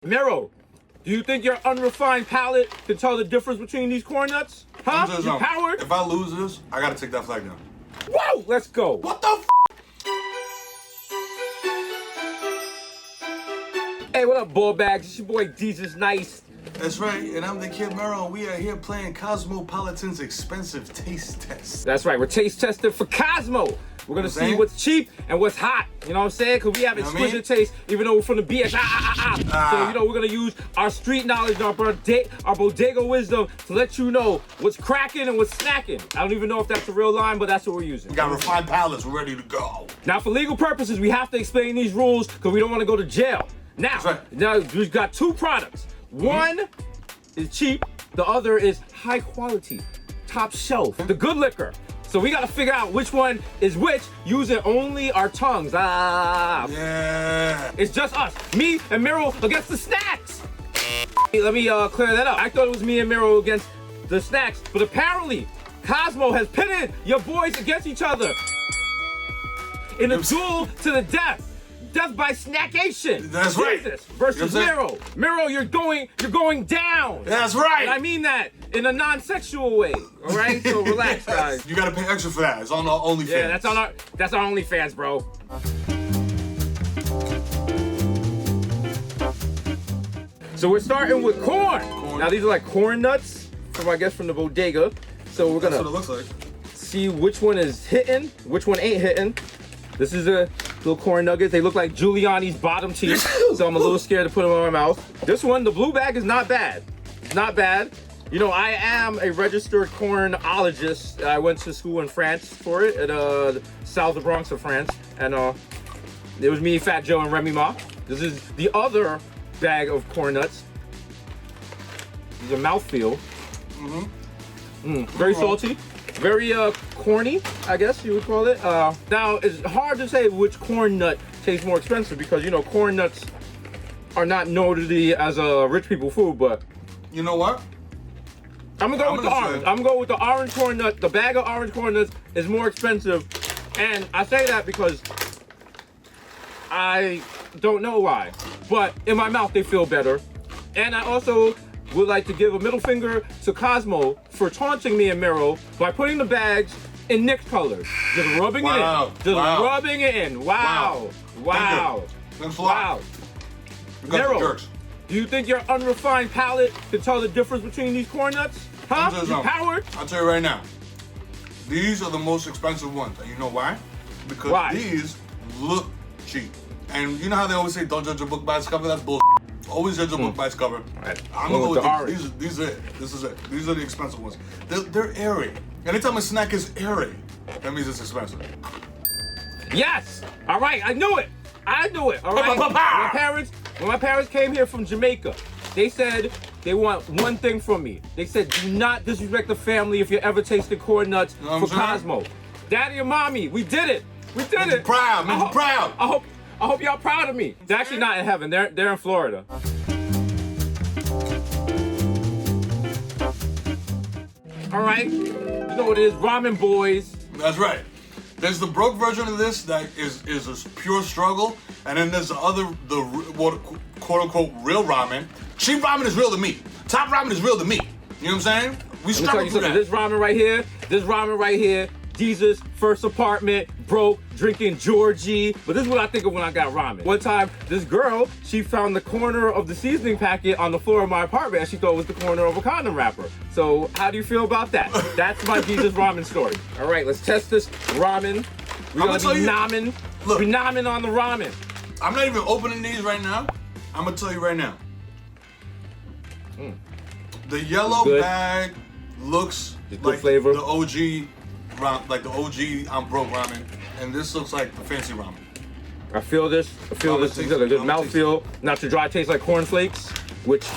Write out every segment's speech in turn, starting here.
Mero, do you think your unrefined palate can tell the difference between these corn nuts? Huh? You coward? If I lose this, I gotta take that flag down. Whoa, let's go. What the f? Hey, what up, ball bags? It's your boy Jesus Nice. That's right, and I'm the Kid Mero, and we are here playing Cosmopolitan's expensive taste test. That's right, we're taste testing for Cosmo. We're gonna see what's cheap and what's hot. You know what I'm saying? Because we have exquisite taste, even though we're from the BS. So, you know, we're gonna use our street knowledge, our bodega wisdom to let you know what's cracking and what's snacking. I don't even know if that's a real line, but that's what we're using. We got refined palates, we're ready to go. Now, for legal purposes, we have to explain these rules because we don't want to go to jail. Now, we've got two products. One is cheap, the other is high quality, top shelf, the good liquor. So we gotta figure out which one is which using only our tongues. Yeah. It's just us, me and Mero against the snacks. Let me clear that up. I thought it was me and Mero against the snacks, but apparently Cosmo has pitted your boys against each other in a duel to the death. Death by snackation. That's right. Jesus versus Mero. Mero, you're going down. That's right. And I mean that in a non-sexual way. All right, so relax, guys. You gotta pay extra for that. It's on our OnlyFans. Yeah, that's our OnlyFans, bro. So we're starting with corn. Now these are like corn nuts from, I guess, from the bodega. So we're gonna that's what it looks like. See which one is hitting, which one ain't hitting. This is a little corn nuggets. They look like Giuliani's bottom teeth, so I'm a little scared to put them in my mouth. This one, the blue bag, is not bad. It's not bad. You know, I am a registered cornologist. I went to school in France for it, at south of Bronx of France, and it was me, Fat Joe, and Remy Ma. This is the other bag of corn nuts. This is a mouthfeel. Very salty. Very corny, I guess you would call it. Now, it's hard to say which corn nut tastes more expensive because, you know, corn nuts are not noted as a rich people food, but... You know what? I'm gonna go with the orange. I'm gonna go with the orange corn nut. The bag of orange corn nuts is more expensive. And I say that because I don't know why, but in my mouth they feel better. And I also would like to give a middle finger to Cosmo for taunting me and Mero by putting the bags in Nick's colors. Just rubbing it in. Just rubbing it in. Wow. Thanks a lot. Mero, do you think your unrefined palate can tell the difference between these corn nuts? Huh? You coward? I'll tell you right now. These are the most expensive ones. And you know why? Because these look cheap. And you know how they always say don't judge a book by its cover? That's bullshit. Always judge a book by its cover. Right. I'm gonna go with these. These are it. This is it. These are the expensive ones. They're airy. Anytime a snack is airy, that means it's expensive. Yes. All right. I knew it. All right. When my parents came here from Jamaica, they said they want one thing from me. They said, do not disrespect the family if you ever tasted corn nuts for Cosmo. Daddy and mommy, we did it. We did it. Make you proud. Make you proud. I hope y'all proud of me. They're actually not in heaven. They're in Florida. All right. You know what it is, ramen boys. That's right. There's the broke version of this that is a pure struggle, and then there's the other, what quote unquote real ramen. Cheap ramen is real to me. Top ramen is real to me. You know what I'm saying? We struggle through that. This ramen right here, Jesus, first apartment, broke, drinking Georgie. But this is what I think of when I got ramen. One time, this girl, she found the corner of the seasoning packet on the floor of my apartment, and she thought it was the corner of a condom wrapper. So how do you feel about that? That's my Jesus ramen story. All right, let's test this ramen. We're gonna be nomming. Look, be nomming on the ramen. I'm not even opening these right now. I'm gonna tell you right now. The yellow bag looks like flavor. The OG. Like the OG I'm broke ramen, and this looks like the fancy ramen. I feel this. This is a good mouthfeel. Not too dry. It tastes like cornflakes, which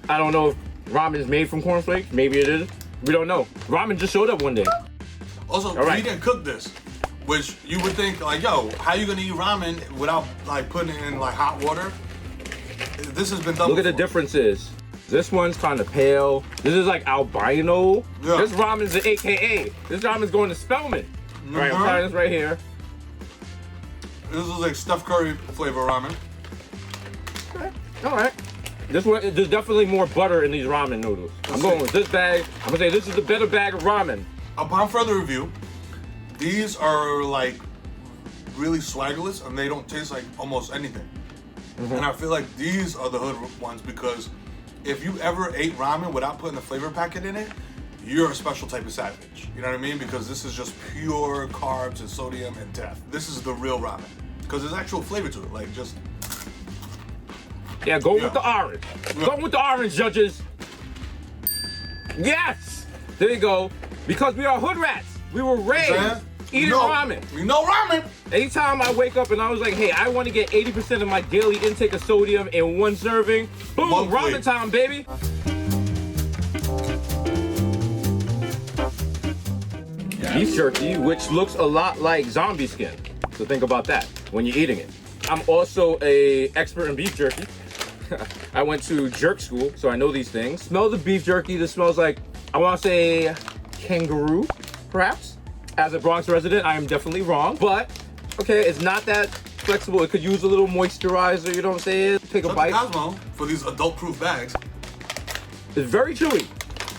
I don't know if ramen is made from cornflakes. Maybe it is. We don't know. Ramen just showed up one day. Also, he didn't cook this, which you would think like, yo, how you gonna eat ramen without like putting it in like hot water? This has been done. Look at the differences. This one's kind of pale. This is like albino. Yeah. This ramen's an AKA. This ramen's going to Spellman. Right, I'm trying this right here. This is like stuffed curry flavor ramen. Okay. All right. This one, there's definitely more butter in these ramen noodles. I'm going with this bag. I'm gonna say this is the better bag of ramen. Upon further review, these are like really swaggerless and they don't taste like almost anything. And I feel like these are the hood ones because if you ever ate ramen without putting the flavor packet in it, you're a special type of savage. You know what I mean? Because this is just pure carbs and sodium and death. This is the real ramen because there's actual flavor to it. Like just Go with the orange. Go with the orange, judges. Yes! There you go. Because we are hood rats. We were raised eating ramen. We know ramen. Anytime I wake up and I was like, hey, I want to get 80% of my daily intake of sodium in one serving, boom, ramen time, baby. Beef jerky, which looks a lot like zombie skin. So think about that when you're eating it. I'm also an expert in beef jerky. I went to jerk school, so I know these things. Smell the beef jerky. This smells like, I want to say kangaroo, perhaps. As a Bronx resident, I am definitely wrong, but okay, it's not that flexible. It could use a little moisturizer, you know what I'm saying? Take a bite. Cosmo for these adult-proof bags. It's very chewy.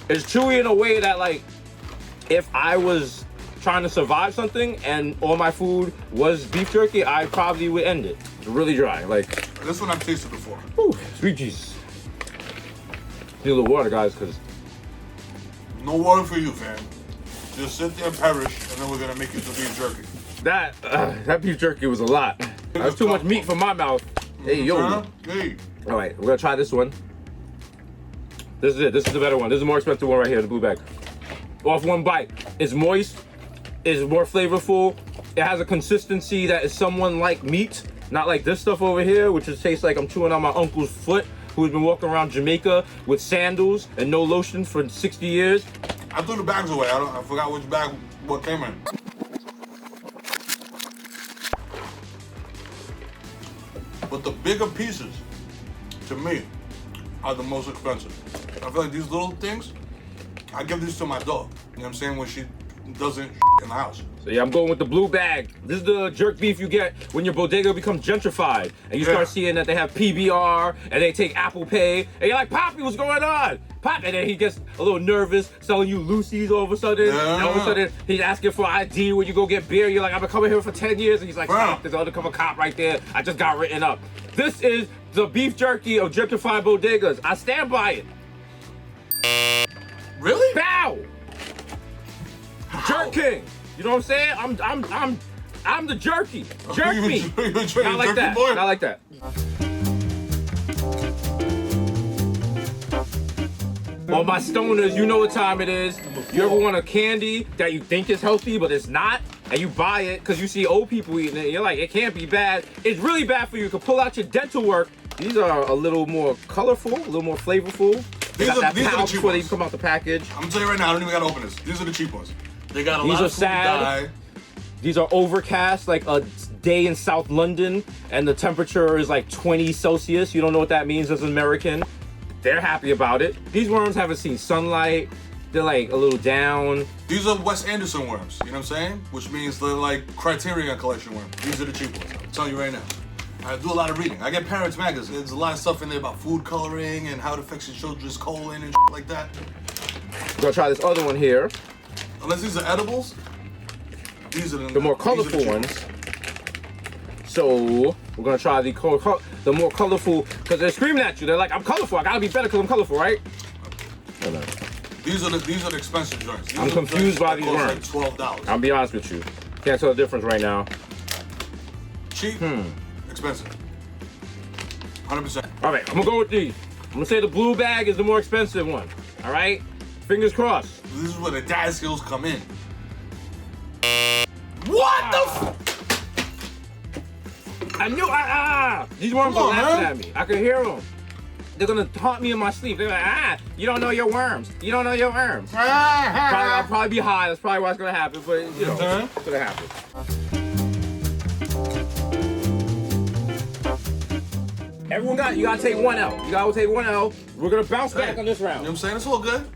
It's chewy in a way that, like, if I was trying to survive something and all my food was beef jerky, I probably would end it. It's really dry. Like, this one I've tasted before. Whew, sweet Jesus. Need a little water, guys, because no water for you, fam. Just sit there and perish, and then we're gonna make you some beef jerky. that beef jerky was a lot. That's too much meat for my mouth. Hey, yo. Hey. All right, we're gonna try this one. This is it. This is the better one. This is the more expensive one right here, the blue bag. Off one bite. It's moist. It's more flavorful. It has a consistency that is someone like meat. Not like this stuff over here, which just tastes like I'm chewing on my uncle's foot, who's been walking around Jamaica with sandals and no lotion for 60 years. I threw the bags away. I forgot which bag what came in. But the bigger pieces, to me, are the most expensive. I feel like these little things, I give these to my dog. You know what I'm saying? When she doesn't in the house. So yeah, I'm going with the blue bag. This is the jerk beef you get when your bodega becomes gentrified and you start seeing that they have PBR and they take Apple Pay and you're like, Poppy, what's going on? Pop, and then he gets a little nervous selling you Lucy's all of a sudden. Yeah. And all of a sudden he's asking for ID when you go get beer. You're like, I've been coming here for 10 years. And he's like, stop, there's an undercover cop right there. I just got written up. This is the beef jerky of gentrified bodegas. I stand by it. Really? Bow! Jerk King. You know what I'm saying? I'm the jerky. Jerk me. Not like that. Boy? Not like that. All my stoners, you know what time it is. You ever want a candy that you think is healthy, but it's not? And you buy it because you see old people eating it. You're like, it can't be bad. It's really bad for you. You can pull out your dental work. These are a little more colorful, a little more flavorful. They got that pouch before they come out the package. I'm gonna tell you right now, I don't even gotta open this. These are the cheap ones. They got a These lot are of food sad. dye. These are overcast, like a day in South London, and the temperature is like 20 Celsius. You don't know what that means as an American. They're happy about it. These worms haven't seen sunlight. They're like a little down. These are Wes Anderson worms, you know what I'm saying? Which means they're like Criterion Collection worms. These are the cheap ones. I'm telling you right now. I do a lot of reading. I get Parents Magazine. There's a lot of stuff in there about food coloring and how it affects your children's colon and like that. We're gonna try this other one here. Unless these are edibles, these are The more colorful ones. So we're gonna try the more colorful, because they're screaming at you. They're like, I'm colorful. I gotta be better because I'm colorful, right? These are the expensive joints. I'm confused by these worms. Like $12. I'll be honest with you. Can't tell the difference right now. Cheap, expensive. 100%. All right, I'm gonna go with these. I'm gonna say the blue bag is the more expensive one. All right, fingers crossed. This is where the dad skills come in. What the I knew, these worms are laughing at me. I could hear them. They're gonna taunt me in my sleep. They're like, you don't know your worms. You don't know your worms. I'll probably be high. That's probably what's gonna happen, but you know, it's gonna happen. Everyone you gotta take one L. You gotta take one L. We're gonna bounce back on this round. You know what I'm saying? It's all good.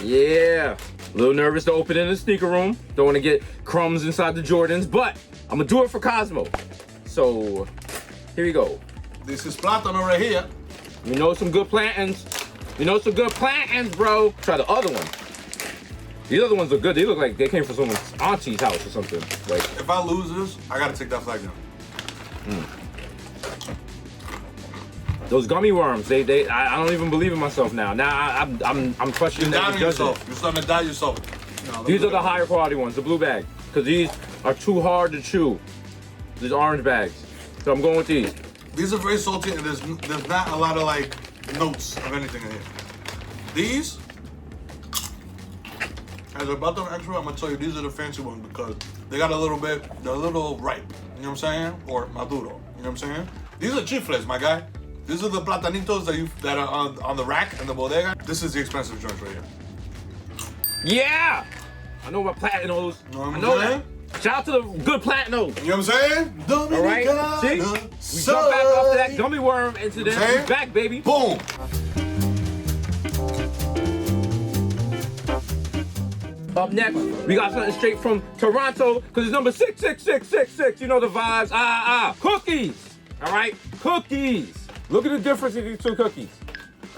Yeah. A little nervous to open in the sneaker room. Don't want to get crumbs inside the Jordans, but I'm gonna do it for Cosmo. So, here we go. This is plátano right here. You know some good plantains. You know some good plantains, bro. Try the other one. These other ones look good. They look like they came from someone's auntie's house or something. Like, if I lose this, I gotta take that flag down. Those gummy worms, I don't even believe in myself now. Now I'm questioning You're that doubting judgment. yourself. You're starting to doubt yourself. No, These are the higher quality ones, the blue bag, because these are too hard to chew. These orange bags, so I'm going with these. These are very salty, and there's not a lot of like notes of anything in here. These, as a button expert, I'm gonna tell you these are the fancy ones because they got a little bit, they're a little ripe. You know what I'm saying? Or maduro. You know what I'm saying? These are chifles, my guy. These are the platanitos that are on the rack in the bodega. This is the expensive joint right here. Yeah, I know my platinos. Know what I I'm know saying? that. Shout out to the good platinos. You know what I'm saying? All right, see, we jump back off that gummy worm incident. Okay. We back, baby. Boom. Up next, we got something straight from Toronto, because it's number 66666. You know the vibes. Cookies. All right, cookies. Look at the difference in these two cookies.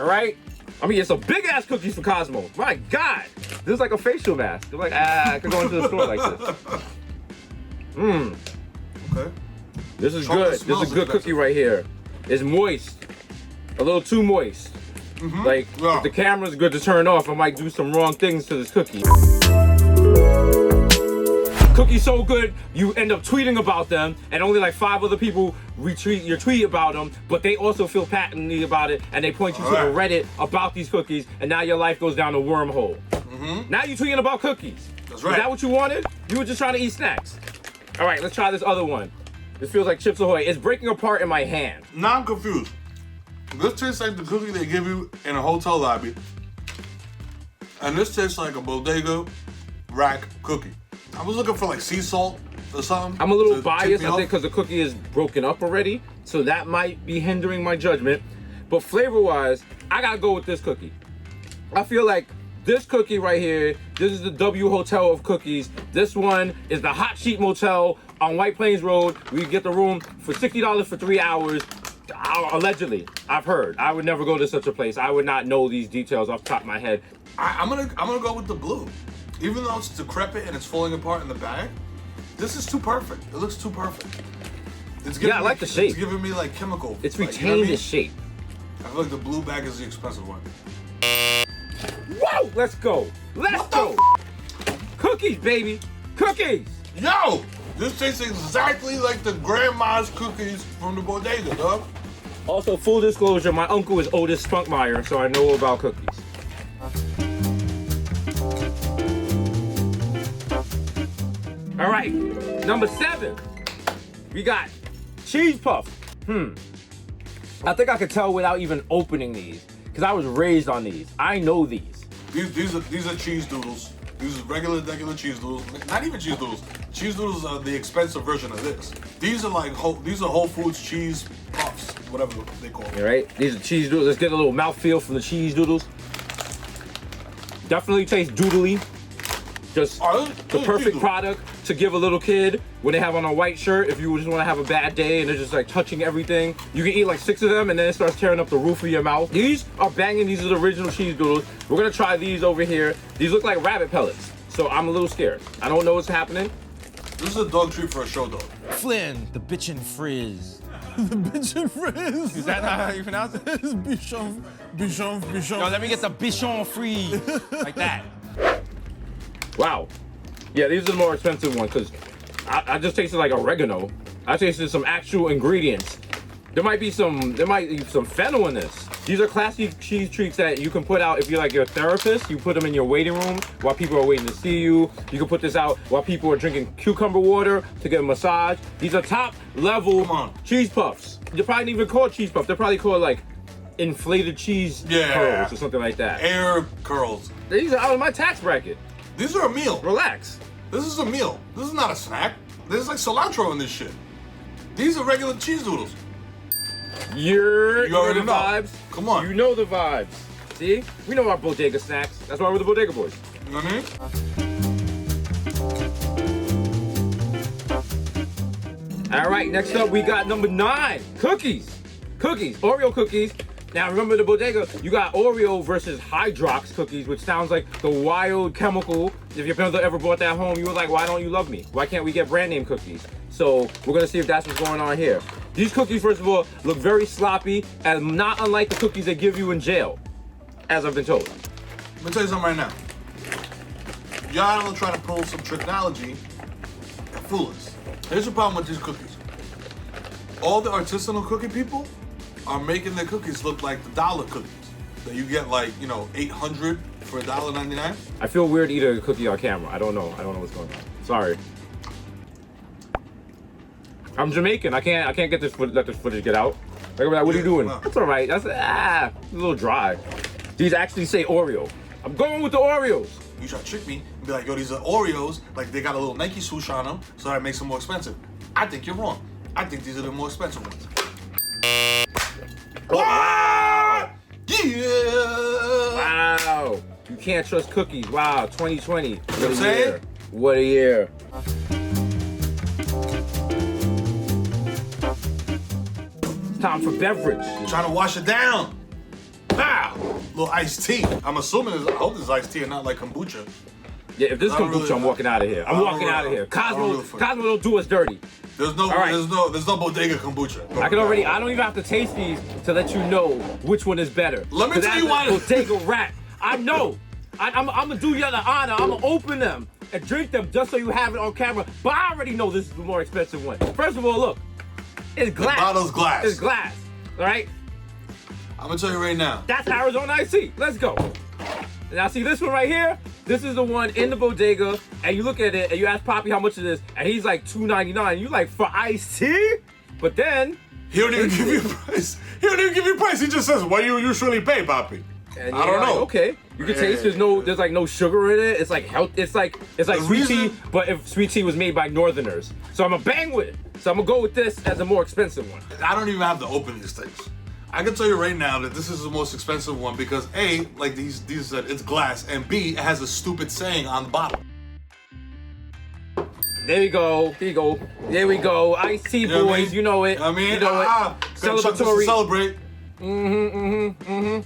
All right. I mean, it's a big ass cookies for Cosmo. My God, this is like a facial mask. They're like, I could go into the store like this. Okay. This is Chocolate good. This smells is a good expensive. cookie right here. It's moist, a little too moist. Like, Yeah. if the camera's good to turn off, I might do some wrong things to this cookie. Cookie's so good, you end up tweeting about them, and only like 5 other people retweet your tweet about them, but they also feel patently about it, and they point you to the Reddit about these cookies, and now your life goes down a wormhole. Now you're tweeting about cookies. That's right. Is that what you wanted? You were just trying to eat snacks. All right, let's try this other one. This feels like Chips Ahoy. It's breaking apart in my hand. Now I'm confused. This tastes like the cookie they give you in a hotel lobby. And this tastes like a bodega rack cookie. I was looking for like sea salt or something. I'm a little to biased, tip me I think, off. because the cookie is broken up already, so that might be hindering my judgment. But flavor-wise, I gotta go with this cookie. I feel like this cookie right here, this is the W Hotel of cookies. This one is the Hot Sheet Motel on White Plains Road. We get the room for $60 for 3 hours. Allegedly, I've heard. I would never go to such a place. I would not know these details off the top of my head. I'm gonna go with the blue. Even though it's decrepit and it's falling apart in the bag, this is too perfect. It looks too perfect. It's giving Yeah, I like the shape. It's giving me like chemical. It's like, retained you know what I mean? its shape. I feel like the blue bag is the expensive one. Whoa! Let's go. Let's go. Cookies, baby. Cookies. Yo! This tastes exactly like the grandma's cookies from the bodega, dog. Also, full disclosure, my uncle is Otis Spunkmeyer, so I know about cookies. All right, number 7, we got cheese puff. I think I could tell without even opening these, because I was raised on these. I know these. These are cheese doodles. These are regular cheese doodles. Not even cheese doodles. Cheese doodles are the expensive version of this. These are like Whole Foods cheese puffs, whatever they call them. All right, these are cheese doodles. Let's get a little mouthfeel from the cheese doodles. Definitely taste doodly. Just the perfect product to give a little kid when they have on a white shirt. If you just want to have a bad day and they're just like touching everything, you can eat like 6 of them and then it starts tearing up the roof of your mouth. These are banging. These are the original cheese doodles. We're gonna try these over here. These look like rabbit pellets, so I'm a little scared. I don't know what's happening. This is a dog treat for a show dog. Flynn, the bitchin' frizz. The bichon frizz. Is that not how you pronounce it? It's bichon. No, let me get the bichon frise like that. Wow. Yeah, these are the more expensive ones because I just tasted like oregano. I tasted some actual ingredients. There might be some fennel in this. These are classy cheese treats that you can put out if you're like your therapist. You put them in your waiting room while people are waiting to see you. You can put this out while people are drinking cucumber water to get a massage. These are top level cheese puffs. They're probably not even called cheese puffs. They're probably called like inflated cheese curls or something like that. Air curls. These are out of my tax bracket. These are a meal. Relax. This is a meal. This is not a snack. There's like cilantro in this shit. These are regular cheese doodles. You already know the know. vibes. Come on. You know the vibes. See? We know our bodega snacks. That's why we're the Bodega Boys. You know what I mean? All right, next up we got number 9, cookies. Cookies, Oreo cookies. Now remember the bodega, you got Oreo versus Hydrox cookies, which sounds like the wild chemical. If your parents ever brought that home, you were like, why don't you love me? Why can't we get brand name cookies? So we're gonna see if that's what's going on here. These cookies, first of all, look very sloppy and not unlike the cookies they give you in jail, as I've been told. Let me tell you something right now. Y'all don't try to pull some technology and fool us. Here's the problem with these cookies. All the artisanal cookie people are making their cookies look like the dollar cookies that you get, like, you know, 800 for $1.99. I feel weird eating a cookie on camera. I don't know what's going on. Sorry. I'm Jamaican. I can't get this let this footage get out. Like, what are you doing? Wow. That's all right. That's a little dry. These actually say Oreo. I'm going with the Oreos. You try to trick me and be like, yo, these are Oreos, like they got a little Nike swoosh on them, so that makes them more expensive. I think you're wrong. I think these are the more expensive ones. Wow. Yeah! Wow. You can't trust cookies. Wow. 2020. What I'm a saying? year. What a year. It's time for beverage. Trying to wash it down. Pow! Little iced tea. I'm assuming, I hope this is iced tea and not like kombucha. Yeah, if this is I don't kombucha, really- I'm walking out of here. I'm I don't walking out of really- here. I don't really Cosmo, fuck- Cosmo don't do us dirty. There's no, All right. there's no bodega kombucha. I don't even have to taste these to let you know which one is better. Let me 'Cause tell as you a why- Bodega rat, I know. I'm gonna do you the honor. I'm gonna open them and drink them just so you have it on camera. But I already know this is the more expensive one. First of all, look, it's glass. bottle's glass. It's glass. All right, I'm gonna tell you right now. that's Arizona iced tea. Let's go. Now see this one right here. This is the one in the bodega, and you look at it and you ask Poppy how much it is, and he's like $2.99. You like for iced tea? But then He don't even give you a price. He don't even give you a price. He just says, what do you usually pay, Poppy? and I you're don't like, know. Okay, you can taste. There's like no sugar in it. It's like health. It's like sweet tea, reason- but if sweet tea was made by Northerners. So I'm gonna bang with it. So I'm gonna go with this as a more expensive one. I don't even have to open these things. I can tell you right now that this is the most expensive one because A, like these said, it's glass, and B, it has a stupid saying on the bottle. There we go. Here you go. There we go. Iced tea, You know what I boys. mean? You know it. I mean, you know it. gonna chuck this to Celebratory. celebrate.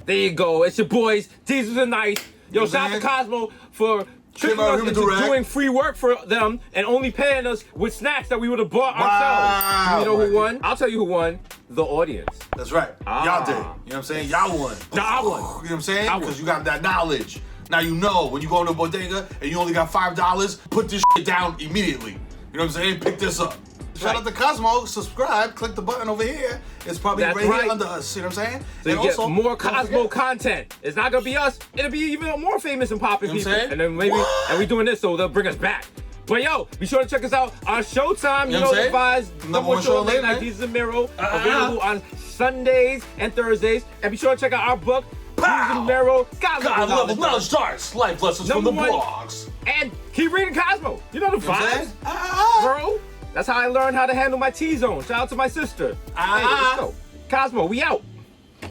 There you go. It's your boys. Diesels and Nice. Yo, what shout out I'm to saying? Cosmo for tricking out us Human into Durag. doing free work for them and only paying us with snacks that we would have bought ourselves. Wow. You know who won? I'll tell you who won. The audience. That's right. Ah. Y'all did. You know what I'm saying? Y'all won. Nah, I won. You know what I'm saying? I won. Because you got that knowledge. Now you know when you go into a bodega and you only got $5, put this shit down immediately. You know what I'm saying? Pick this up. Shout out to Cosmo. Subscribe. Click the button over here. It's probably That's right right. here under us. You know what I'm saying? So you And get also, more don't Cosmo forget- content. It's not gonna be us. It'll be even more famous and popping You know what I'm people. saying? And then maybe What? and we doing this so they'll bring us back. But yo, be sure to check us out on Showtime. You You know know what the I'm vibes. saying? Number one show late night. night. Jesus and Mero. Available on Sundays and Thursdays. And be sure to check out our book, Jesus and Mero. God level knowledge. starts. Life lessons Number from the one. blogs. And keep reading Cosmo. You know the You know what I'm vibes, saying? Ah. bro. That's how I learned how to handle my T-zone. Shout out to my sister. Hey, let's go. Cosmo, we out.